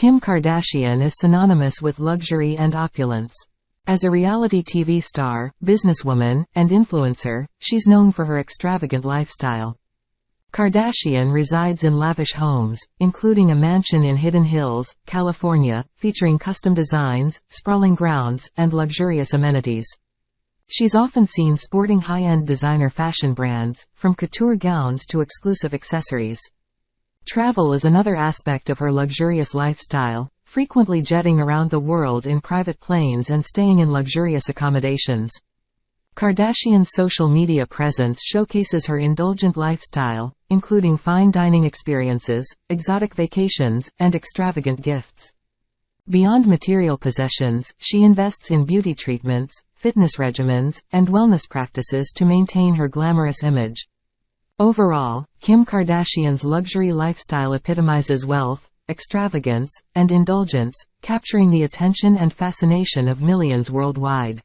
Kim Kardashian is synonymous with luxury and opulence. As a reality TV star, businesswoman, and influencer, she's known for her extravagant lifestyle. Kardashian resides in lavish homes, including a mansion in Hidden Hills, California, featuring custom designs, sprawling grounds, and luxurious amenities. She's often seen sporting high-end designer fashion brands, from couture gowns to exclusive accessories. Travel is another aspect of her luxurious lifestyle, frequently jetting around the world in private planes and staying in luxurious accommodations. Kardashian's social media presence showcases her indulgent lifestyle, including fine dining experiences, exotic vacations, and extravagant gifts. Beyond material possessions, she invests in beauty treatments, fitness regimens, and wellness practices to maintain her glamorous image. Overall, Kim Kardashian's luxury lifestyle epitomizes wealth, extravagance, and indulgence, capturing the attention and fascination of millions worldwide.